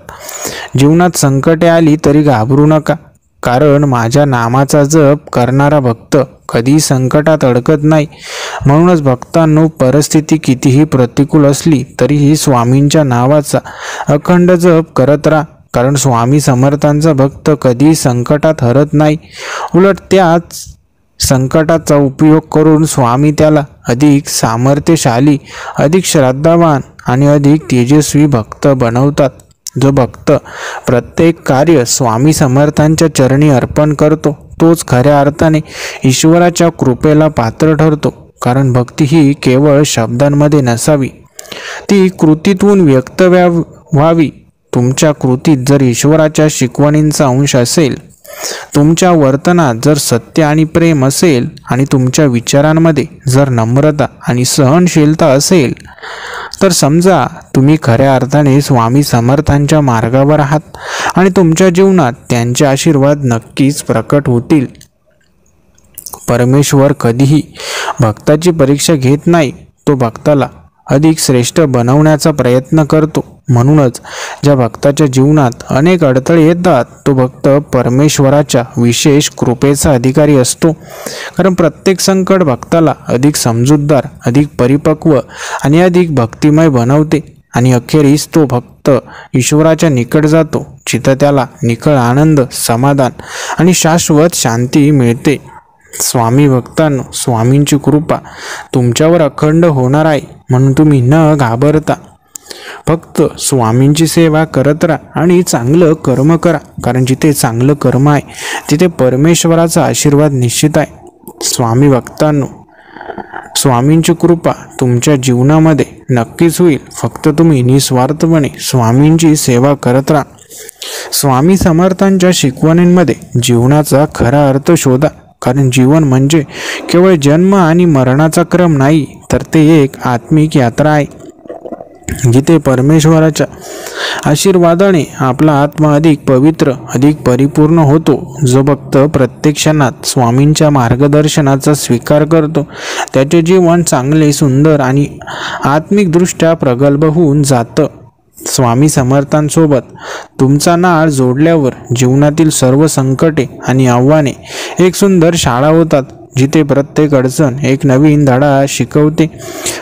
जीवनात संकटे आली तरी घाबरू नका, कारण माझ्या नामाचा जप करणारा भक्त कधी संकटात अडकत नाही. म्हणूनच भक्तांनो, परिस्थिती कितीही प्रतिकूल असली तरीही स्वामींच्या नावाचा अखंड जप करत राहा. कारण स्वामी समर्थांचा भक्त कधी संकटात हरत नाही. उलट त्याच संकटाचा उपयोग करून स्वामी त्याला अधिक सामर्थ्यशाली, अधिक श्रद्धावान आणि अधिक तेजस्वी भक्त बनवतात. जो भक्त प्रत्येक कार्य स्वामी समर्थांच्या चरणी अर्पण करतो, तोच खऱ्या अर्थाने ईश्वराच्या कृपेला पात्र ठरतो. कारण भक्ती ही केवळ शब्दांमध्ये नसावी, ती कृतीतून व्यक्त व्हावी. तुमच्या कृतीत जर ईश्वराच्या शिकवणींचा अंश असेल, तुमच्या वर्तनात जर सत्य आणि प्रेम असेल आणि तुमच्या विचारांमध्ये जर नम्रता आणि सहनशीलता असेल, तर समजा तुम्ही खऱ्या अर्थाने स्वामी समर्थांच्या मार्गावर आहात आणि तुमच्या जीवनात त्यांचे आशीर्वाद नक्कीच प्रकट होतील. परमेश्वर कधीही भक्ताची परीक्षा घेत नाही, तो भक्ताला अधिक श्रेष्ठ बनवण्याचा प्रयत्न करतो. म्हणूनच ज्या भक्ताच्या जीवनात अनेक अडथळे येतात, तो भक्त परमेश्वराच्या विशेष कृपेचा अधिकारी असतो. कारण प्रत्येक संकट भक्ताला अधिक समजूतदार, अधिक परिपक्व आणि अधिक भक्तिमय बनवते आणि अखेरीस तो भक्त ईश्वराच्या निकट जातो, जिथं त्याला निखळ आनंद, समाधान आणि शाश्वत शांती मिळते. स्वामी भक्तांनो, स्वामींची कृपा तुमच्यावर अखंड होणार आहे. म्हणून तुम्ही न घाबरता फक्त स्वामींची सेवा करत राहा आणि चांगलं कर्म करा. कारण जिथे चांगलं कर्म आहे, तिथे परमेश्वराचा आशीर्वाद निश्चित आहे. स्वामी भक्तांनो, स्वामींची कृपा तुमच्या जीवनामध्ये नक्कीच होईल. फक्त तुम्ही निस्वार्थपणे स्वामींची सेवा करत राहा. स्वामी समर्थांच्या शिकवणींमध्ये जीवनाचा खरा अर्थ शोधा. कारण जीवन म्हणजे केवळ जन्म आणि मरणाचा क्रम नाही, तर ते एक आत्मिक यात्रा आहे, जिथे परमेश्वराच्या आशीर्वादाने आपला आत्मा अधिक पवित्र, अधिक परिपूर्ण होतो. जो भक्त प्रत्येक क्षणात स्वामींच्या मार्गदर्शनाचा स्वीकार करतो, त्याचे जीवन चांगले, सुंदर आणि आत्मिकदृष्ट्या प्रगल्भ होऊन जातं. स्वामी समर्थांसोबत तुमचा नाळ जोडल्यावर जीवनातील सर्व संकटे आणि आव्हाने एक सुंदर शाळा होतात, जिथे प्रत्येक अडचण एक नवीन धडा शिकवते.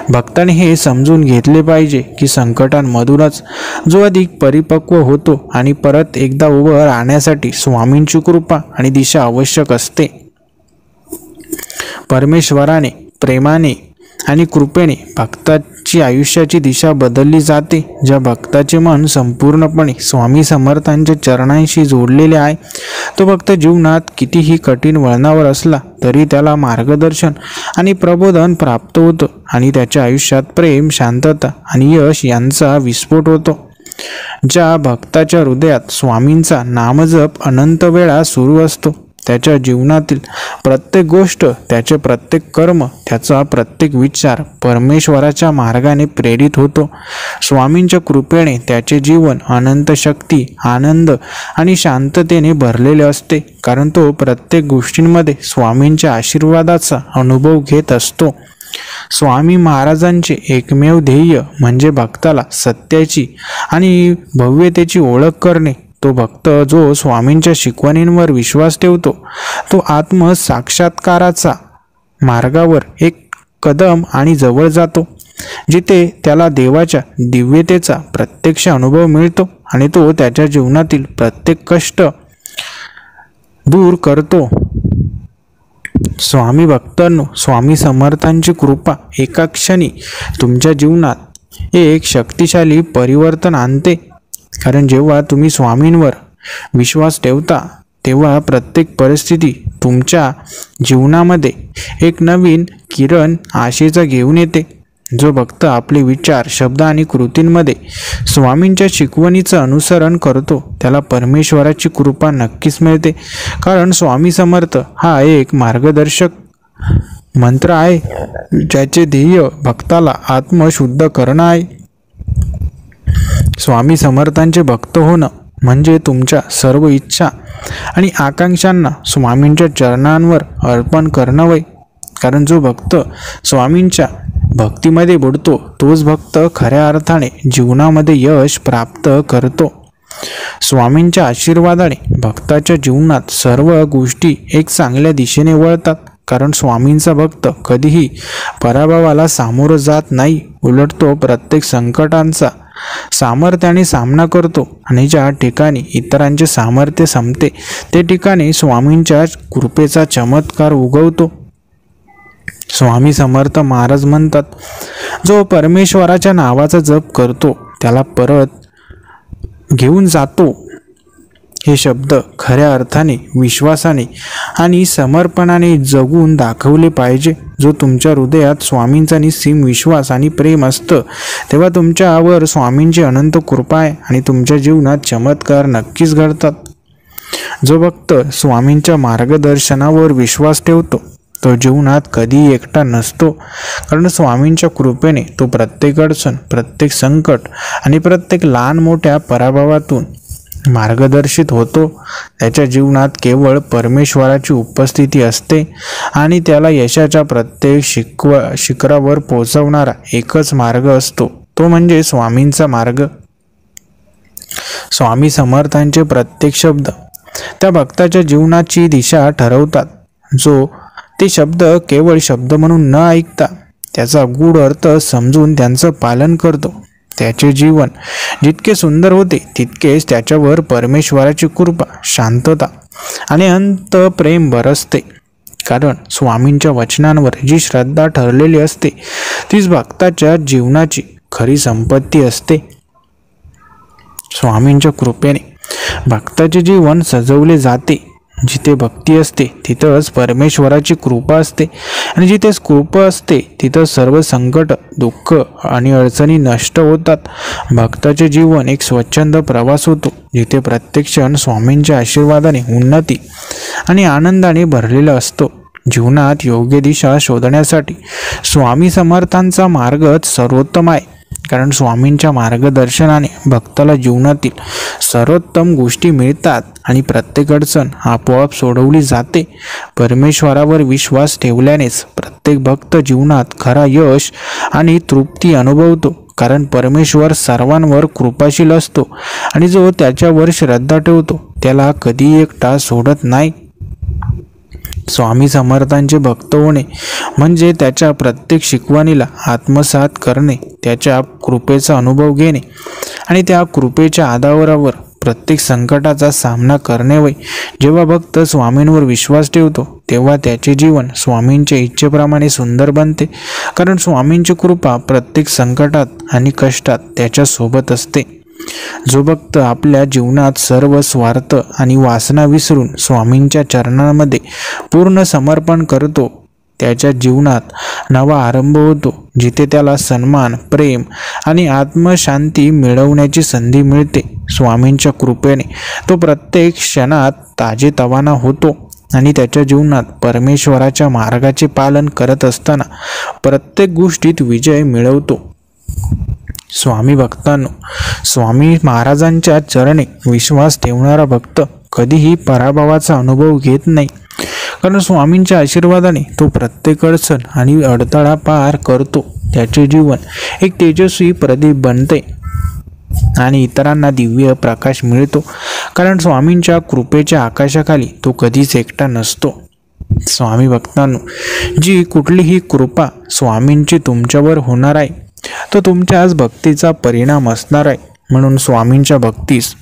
भक्ताने हे समजून घेतले पाहिजे की संकटांमधूनच जो अधिक परिपक्व होतो आणि परत एकदा उभं राहण्यासाठी स्वामींची कृपा आणि दिशा आवश्यक असते. परमेश्वराने प्रेमाने आणि कृपेने भक्ताची आयुष्याची दिशा बदलली जाते. ज्या भक्ताचे मन संपूर्णपणे स्वामी समर्थांच्या चरणांशी जोडलेले आहे, तो भक्त जीवनात कितीही कठीण वळणावर असला तरी त्याला मार्गदर्शन आणि प्रबोधन प्राप्त होतं आणि त्याच्या आयुष्यात प्रेम, शांतता आणि यश यांचा विस्फोट होतो. ज्या भक्ताच्या हृदयात स्वामींचा नामजप अनंत वेळा सुरू असतो, त्याच्या जीवनातील प्रत्येक गोष्ट, त्याचे प्रत्येक कर्म, त्याचा प्रत्येक विचार परमेश्वराच्या मार्गाने प्रेरित होतो. स्वामींच्या कृपेने त्याचे जीवन अनंत शक्ती, आनंद आणि शांततेने भरलेले असते, कारण तो प्रत्येक गोष्टींमध्ये स्वामींच्या आशीर्वादाचा अनुभव घेत असतो. स्वामी महाराजांचे एकमेव ध्येय म्हणजे भक्ताला सत्याची आणि भव्यतेची ओळख करणे. तो भक्त जो स्वामींच्या शिकवणींवर विश्वास ठेवतो तो आत्मसाक्षात्काराचा मार्गावर एक कदम आणि जवळ जातो, जिथे त्याला देवाच्या दिव्यतेचा प्रत्यक्ष अनुभव मिळतो आणि तो त्याच्या जीवनातील प्रत्येक कष्ट दूर करतो. स्वामी भक्तांनो, स्वामी समर्थांची कृपा एका क्षणी तुमच्या जीवनात एक शक्तिशाली परिवर्तन आणते. कारण जेव्हा तुम्ही स्वामींवर विश्वास ठेवता तेव्हा प्रत्येक परिस्थिती तुमच्या जीवनामध्ये एक नवीन किरण आशेचा घेऊन येते. जो भक्त आपले विचार, शब्द आणि कृतींमध्ये स्वामींच्या शिकवणीचं अनुसरण करतो त्याला परमेश्वराची कृपा नक्कीच मिळते. कारण स्वामी समर्थ हा एक मार्गदर्शक मंत्र आहे, ज्याचे ध्येय भक्ताला आत्मशुद्ध करणं आहे. स्वामी समर्थांचे भक्त होणं म्हणजे तुमच्या सर्व इच्छा आणि आकांक्षांना स्वामींच्या चरणांवर अर्पण करणं वय. कारण जो भक्त स्वामींच्या भक्तीमध्ये बुडतो तोच भक्त खऱ्या अर्थाने जीवनामध्ये यश प्राप्त करतो. स्वामींच्या आशीर्वादाने भक्ताच्या जीवनात सर्व गोष्टी एक चांगल्या दिशेने वळतात. कारण स्वामींचा भक्त कधीही पराभवाला सामोरं जात नाही, उलट तो प्रत्येक संकटांचा सामर्थ्याने सामना करतो आणि ज्या ठिकाणी इतरांचे सामर्थ्य संपते ते ठिकाणी स्वामींच्या कृपेचा चमत्कार उगवतो. स्वामी समर्थ महाराज म्हणतात, जो परमेश्वराच्या नावाचा जप करतो त्याला परत घेऊन जातो. हे शब्द खऱ्या अर्थाने विश्वासाने आणि समर्पणाने जगून दाखवले पाहिजे. जो तुमच्या हृदयात स्वामींचा निस्सीम विश्वास आणि प्रेम असतं तेव्हा तुमच्यावर स्वामींची अनंत कृपा आहे आणि तुमच्या जीवनात चमत्कार नक्कीच घडतात. जो भक्त स्वामींच्या मार्गदर्शनावर विश्वास ठेवतो तो जीवनात कधीही एकटा नसतो. कारण स्वामींच्या कृपेने तो प्रत्येक अडचण, प्रत्येक संकट आणि प्रत्येक लहान मोठ्या पराभवातून मार्गदर्शित होतो. त्याच्या जीवनात केवळ परमेश्वराची उपस्थिती असते आणि त्याला यशाच्या प्रत्येक शिखरावर पोहोचवणारा एकच मार्ग असतो, तो म्हणजे स्वामींचा मार्ग. स्वामी समर्थांचे प्रत्येक शब्द त्या भक्ताच्या जीवनाची दिशा ठरवतात. जो ते शब्द केवळ शब्द म्हणून न ऐकता त्याचा गूढ अर्थ समजून त्यांचं पालन करतो, त्याचे जीवन जितके सुंदर होते तितकेच त्याच्यावर परमेश्वराची कृपा, शांतता आणि अंत प्रेम बरसते. कारण स्वामींच्या वचनांवर जी श्रद्धा ठरलेली असते तीच भक्ताच्या जीवनाची खरी संपत्ती असते. स्वामींच्या कृपेने भक्ताचे जीवन सजवले जाते. जिथे भक्ती असते तिथंच परमेश्वराची कृपा असते आणि जिथे कृपा असते तिथं सर्व संकट, दुःख आणि अडचणी नष्ट होतात. भक्ताचे जीवन एक स्वच्छंद प्रवास होतो, जिथे प्रत्येक क्षण स्वामींच्या आशीर्वादाने उन्नती आणि आनंदाने भरलेला असतो. जीवनात योग्य दिशा शोधण्यासाठी स्वामी समर्थांचा मार्गच सर्वोत्तम आहे. कारण स्वामींच्या मार्गदर्शनाने भक्ताला जीवनातील सर्वोत्तम गोष्टी मिळतात आणि प्रत्येक अडचण आपोआप सोडवली जाते. परमेश्वरावर विश्वास ठेवल्यानेच प्रत्येक भक्त जीवनात खरा यश आणि तृप्ती अनुभवतो. कारण परमेश्वर सर्वांवर कृपाशील असतो आणि जो त्याच्यावर श्रद्धा ठेवतो त्याला कधीही एकटा सोडत नाही. स्वामी समर्थांचे भक्त होणे म्हणजे त्याच्या प्रत्येक शिकवणीला आत्मसात करणे, त्याच्या कृपेचा अनुभव घेणे आणि त्या कृपेच्या आधारावर प्रत्येक संकटाचा सामना करणे वय. जेव्हा भक्त स्वामींवर विश्वास ठेवतो तेव्हा त्याचे जीवन स्वामींच्या इच्छेप्रमाणे सुंदर बनते. कारण स्वामींची कृपा प्रत्येक संकटात आणि कष्टात त्याच्यासोबत असते. जो भक्त आपल्या जीवनात सर्व स्वार्थ आणि वासना विसरून स्वामींच्या चरणांमध्ये पूर्ण समर्पण करतो त्याच्या जीवनात नवा आरंभ होतो, जिथे त्याला सन्मान, प्रेम आणि आत्मशांती मिळवण्याची संधी मिळते. स्वामींच्या कृपेने तो प्रत्येक क्षणात ताजेतवाना होतो आणि त्याच्या जीवनात परमेश्वराच्या मार्गाचे पालन करत असताना प्रत्येक गोष्टीत विजय मिळवतो. स्वामी भक्तांनो, स्वामी महाराजांच्या चरणी विश्वास ठेवणारा भक्त कधीही पराभवाचा अनुभव घेत नाही, कारण स्वामींच्या आशीर्वादाने तो प्रत्येक अडचण आणि अडथळा पार करतो. त्याचे जीवन एक तेजस्वी प्रदीप बनते आणि इतरांना दिव्य प्रकाश मिळतो, कारण स्वामींच्या कृपेच्या आकाशाखाली तो कधीच एकटा नसतो. स्वामी भक्तांनो, जी कुठलीही कृपा स्वामींची तुमच्यावर होणार आहे तो तुमच्याच भक्तीचा परिणाम असणार आहे. म्हणून स्वामींच्या भक्तीस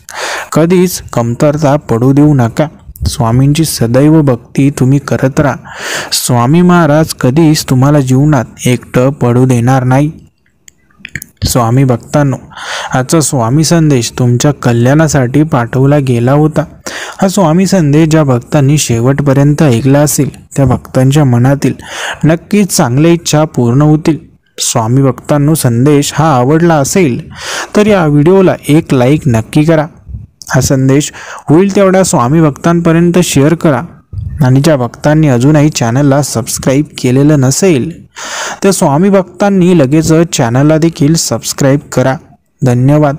कधीच कमतरता पडू देऊ नका. स्वामींची सदैव भक्ती तुम्ही करत राहा. स्वामी महाराज कधीच तुम्हाला जीवनात एकटं पडू देणार नाही. स्वामी भक्तांनो, आजचा स्वामी संदेश तुमच्या कल्याणासाठी पाठवला गेला होता. हा स्वामी संदेश ज्या भक्तांनी शेवटपर्यंत ऐकला असेल त्या भक्तांच्या मनातील नक्कीच चांगल्या इच्छा पूर्ण होतील. स्वामी भक्तांनो, संदेश हा आवडला असेल तर या व्हिडिओला एक लाईक नक्की करा. हा संदेश होईल तेवढा स्वामी भक्तांपर्यंत शेअर करा. आणि ज्या भक्तांनी अजूनही चॅनलला सबस्क्राईब केलेलं नसेल त्या स्वामी भक्तांनी लगेच चॅनलला देखील सबस्क्राईब करा. धन्यवाद.